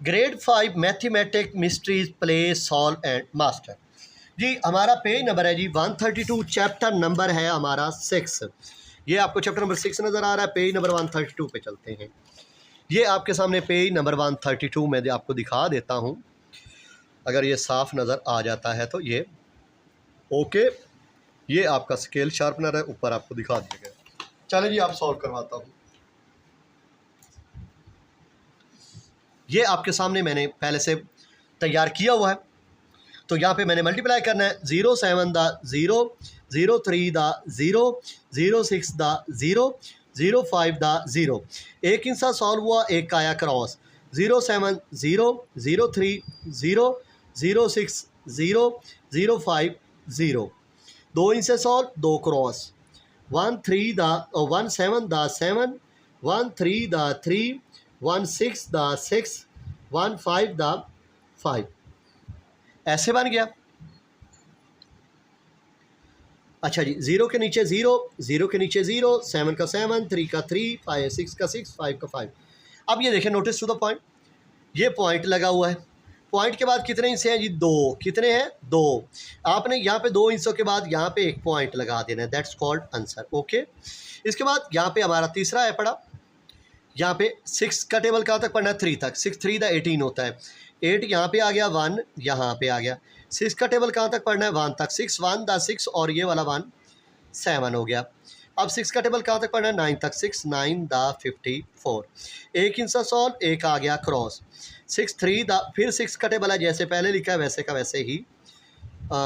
Grade 5 mathematic mysteries play solve and master. जी हमारा page number है जी 132, चैप्टर नंबर है हमारा 6। ये आपको चैप्टर नंबर 6 नज़र आ रहा है। पेज नंबर 132 पे चलते हैं। ये आपके सामने पेज नंबर 132 मैं आपको दिखा देता हूँ। अगर ये साफ नज़र आ जाता है तो ये ओके। ये आपका स्केल शार्पनर है, ऊपर आपको दिखा दिया गया। चलें जी, आप सॉल्व करवाता हूँ। ये आपके सामने मैंने पहले से तैयार किया हुआ है। तो यहाँ पे मैंने मल्टीप्लाई करना है। 0 7 द 0, 0 3 द 0, 0 6 द 0, 0 5 द 0। एक इंसा सॉल्व हुआ, एक आया क्रॉस। 0 7 0, 0 3 0, 0 6 0, 0 5 0। दो इनसे सॉल्व, दो cross. 1 3 the 1 7 the 7, 1 3 the 3, 1 6 the 6, 1 5 the 5। ऐसे बन गया। अच्छा जी, 0 के नीचे 0, 0 के नीचे 0, 7 का 7, 3 का 3, 5 6 का 6, 5 का 5। अब ये देखें, नोटिस टू द पॉइंट। ये पॉइंट लगा हुआ है। पॉइंट के बाद कितने इंच हैं जी? 2। कितने हैं? 2। आपने यहाँ पे 2 इंचों के बाद यहाँ पे एक पॉइंट लगा देना है। That's called answer. ओके। इसके बाद यहाँ पे हमारा तीसरा है पड़ा। यहाँ पे 6 का टेबल कहाँ तक पढ़ना है? 3 तक। 6 3 द 18 होता है। 8 यहाँ पे आ गया, 1 यहाँ पे आ गया। 6 का टेबल कहाँ तक पढ़ना है? 1 तक। 6 1 द 6 और ये वाला 1 7 हो गया। अब 6 का टेबल कहाँ तक पढ़ना है? 9 तक। 6 9 द 54। एक इंसा सॉल्व, एक आ गया क्रॉस। 6 3 द, फिर 6 का टेबल है जैसे पहले लिखा है वैसे का वैसे ही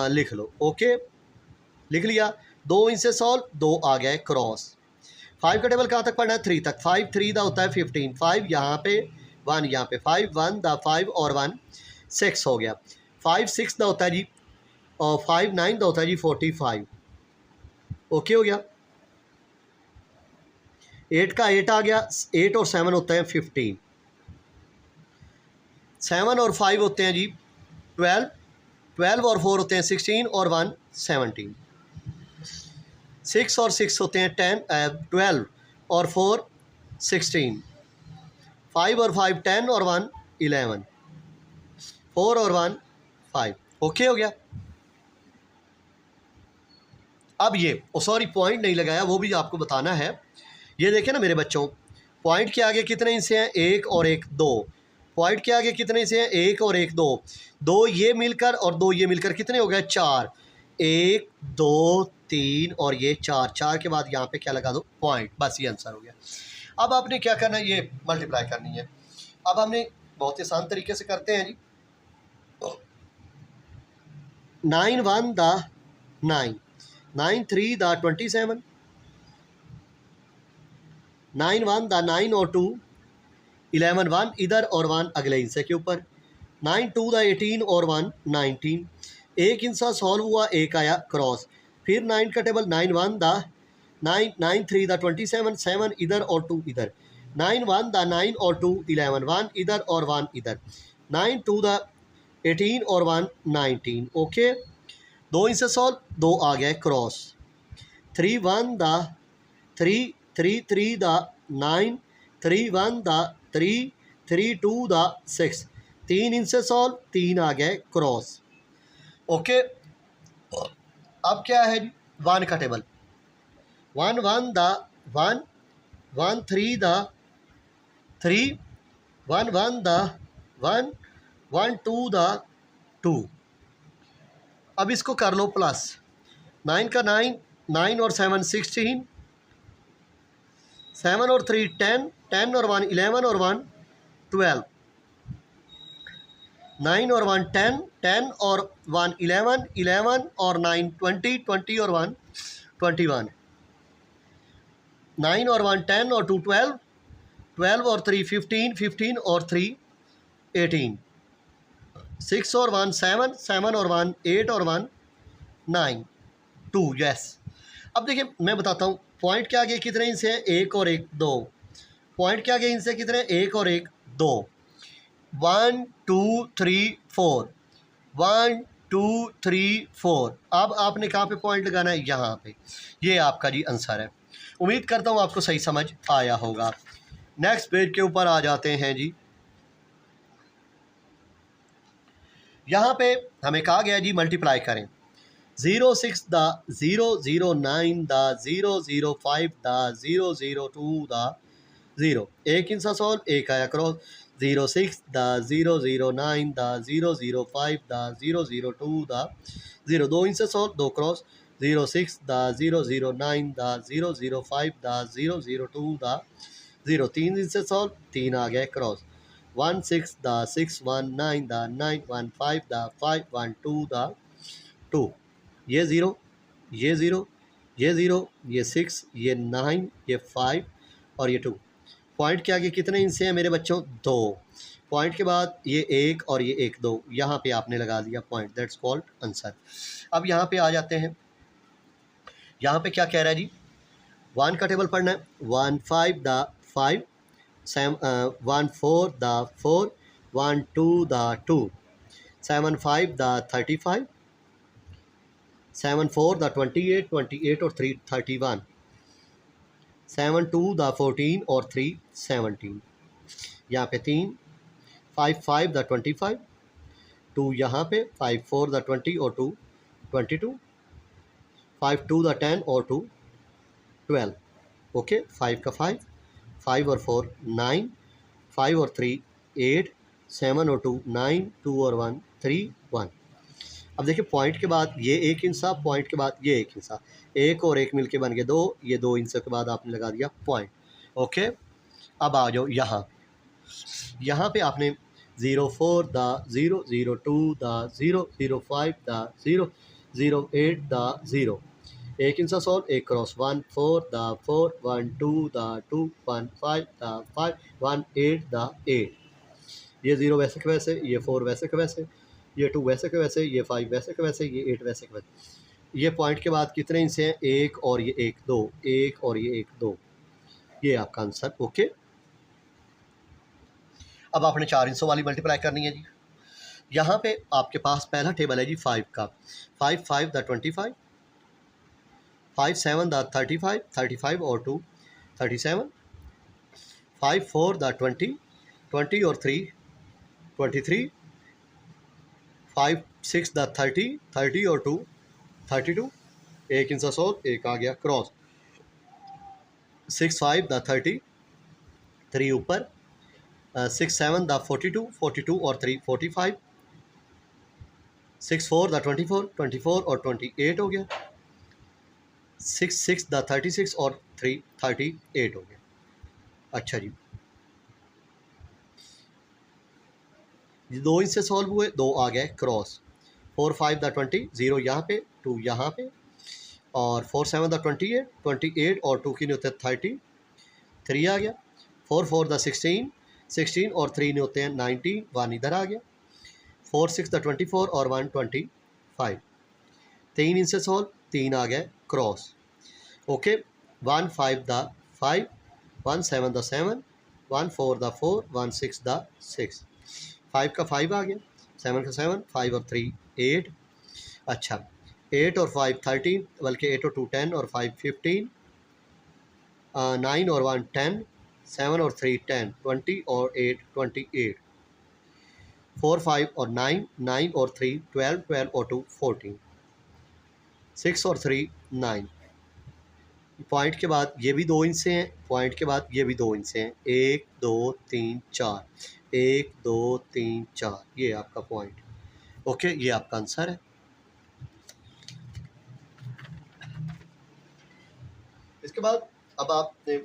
लिख लो। ओके, लिख लिया। 2 इंसे सॉल्व, 2 आ गया क्रॉस। 5 का टेबल कहाँ तक पढ़ना है? 3 तक। 5 3 दा होता है 15। 5 यहाँ पे, 1 यहाँ पे। 5 1 दा 5 और 1 6 हो गया। 5 6 दा होता है जी, और 5 9 दा होता है जी 45। ओके हो गया। 8 का 8 आ गया। 8 और 7 होता है 15। 7 और 5 होते हैं जी 12। 12 और 4 होते हैं 16 और 1 17। 6 और 6 होते हैं 12 और 4 16। 5 और 5 10 और 1 11। 4 और 1 5। ओके हो गया। अब ये सॉरी, पॉइंट नहीं लगाया, वो भी आपको बताना है। ये देखें ना मेरे बच्चों, पॉइंट के आगे कितने इंच हैं? 1 और 1 2। पॉइंट के आगे कितने इंच हैं? 1 और 1 2। 2 ये मिलकर और 2 ये मिलकर कितने हो गए? 4। 1 2 3 और ये 4। 4 के बाद यहाँ पे क्या लगा दो? पॉइंट। बस ये आंसर हो गया। अब आपने क्या करना है? ये मल्टीप्लाई करनी है। अब हमने बहुत ही आसान तरीके से करते हैं जी। 9 1 द 9, 9 3 द 27, 9 1 द 9 और 2, 11 1 इधर और 1 अगले हिस्से के ऊपर। 9 2 द 18 और 1 19। एक इंसा सॉल्व हुआ, एक आया क्रॉस। फिर 9 का टेबल 9 1 द 9, 9 3 द 27, 7 इधर और 2 इधर। 9 1 द 9 और 2 11, 1 इधर और 1 इधर। 9 2 द 18 और 1 19। ओके, 2 इनसे सॉल्व, 2 आ गया cross. 3 1 the 3, 3 3 the 9, 3 1 the 3, 3 2 the 6। 3 इनसे सॉल्व, 3 आ गए क्रॉस। ओके, अब क्या है? 1 का table 1 1 the 1, 1 3 the 3, 1 1 the 1, 1 2 the 2। अब इसको कर लो प्लस। 9 का 9, 9 और 7 16, 7 और 3 10, 10 और 1 11 और 1 12। 9 और 1 10, 10 और 1 11, 11 और 9 20, 20 और 1 21। 9 और 1 10 और 2 12, 12 और 3 15, 15 और 3 18। 6 और 1 7, 7 और 1 8 और 1 9 2। यस। अब देखिए मैं बताता हूँ, पॉइंट के आगे कितने इंच हैं? 1 और 1 2। पॉइंट के आगे इंच से कितने? 1 और 1 2। 1 2 3 4, 1 2 3 4। अब आपने कहाँ पे पॉइंट लगाना है? यहाँ पे। ये आपका जी आंसर है। उम्मीद करता हूँ आपको सही समझ आया होगा। नेक्स्ट पेज के ऊपर आ जाते हैं जी। यहाँ पे हमें कहा गया जी मल्टीप्लाई करें 06 द 009 द 005 द 002 द 0 एक इंसा सॉल्व एक आया cross 06 the 009 the 005 the 002 the 0 दो इंसा सॉल्व दो cross 06 the 009 the 005 the 002 the 0 तीन इंसे सॉल्व तीन आ गया cross 16 the 619 the 915 the 512 the 2 ये ज़ीरो ये ज़ीरो ये ज़ीरो ये 6 ये 9 ये 5 और ये 2 पॉइंट के आगे कितने इंसे हैं मेरे बच्चों 2 पॉइंट के बाद ये एक और ये एक 2 यहाँ पे आपने लगा दिया पॉइंट दैट्स कॉल्ड आंसर। अब यहाँ पे आ जाते हैं यहाँ पे क्या कह रहा है जी 1 का टेबल पढ़ना है 1 5 the 5 1 4 the 4 1 2 the 2 7 5 the 35 7 4 the 28 28 और 3 31 7 2 the 14 और 3 17 यहाँ पे 3 5 5 the 25 2 यहाँ पे 5 4 the 20 और 2 22 5 2 the 10 और 2 12 ओके 5 का 5 5 और 4 9 5 और 3 8 7 और 2 9 2 और 1 3 1। अब देखिए पॉइंट के बाद ये एक इंसा पॉइंट के बाद ये एक इंसा एक और एक मिलके बन गए 2 ये 2 इंसा के बाद आपने लगा दिया पॉइंट ओके। अब आ जाओ यहाँ पे आपने 04 द 002 द 005 द 008 द 0 एक इंसा सॉल्व एक cross 1 4 the 4 1 2 the 2 1 5 the 5 1 8 the 8 ये 0 वैसे के वैसे ये 4 वैसे के वैसे ये 2 वैसे के वैसे ये 5 वैसे के वैसे ये 8 वैसे के वैसे। ये पॉइंट के बाद कितने इंसे हैं एक और ये एक 2 एक और ये एक 2 ये आपका आंसर ओके। अब आपने 4 इंसों वाली मल्टीप्लाई करनी है जी। यहाँ पे आपके पास पहला टेबल है जी 5 का 5 5 द 25 5 7 द 35 35 और 2 37 5 4 द 20 20 और 3 23 5 6 द 30 30 और 2 32 एक इंसा सॉल्व एक आ गया क्रॉस 6 5 द 30 3 ऊपर 6 7 द 42 42 और 3 45 6 4 द 24 24 और 28 हो गया 6 6 द 36 और 3 38 हो गया। अच्छा जी दो इंसे सॉल्व हुए 2 आ गए क्रॉस 4 5 द 20 0 यहाँ पे 2 यहाँ पे और 4 7 द 28 28 और 2 की नहीं होते 30 3 आ गया 4 4 द 16 16 और 3 नहीं होते हैं 19 1 इधर आ गया 4 6 द 24 और 1 25 3 इनसे सॉल्व 3 आ गए cross okay 1 5 the 5 1 7 the 7 1 4 the 4 1 6 the 6 5 का 5 आ गया 7 का 7 5 और 3 8 अच्छा 8 और 5 13 बल्कि 8 और 2 10 और 5 15 9 और 1 10 7 और 3 10 20 और 8 28 4 5 और 9 9 और 3 12 12 और 2 14 6 और 3 9 पॉइंट के बाद ये भी 2 इंच से हैं पॉइंट के बाद ये भी 2 इंच से हैं 1 2 3 4 1 2 3 4 ये आपका पॉइंट ओके ये आपका आंसर है। इसके बाद अब आपने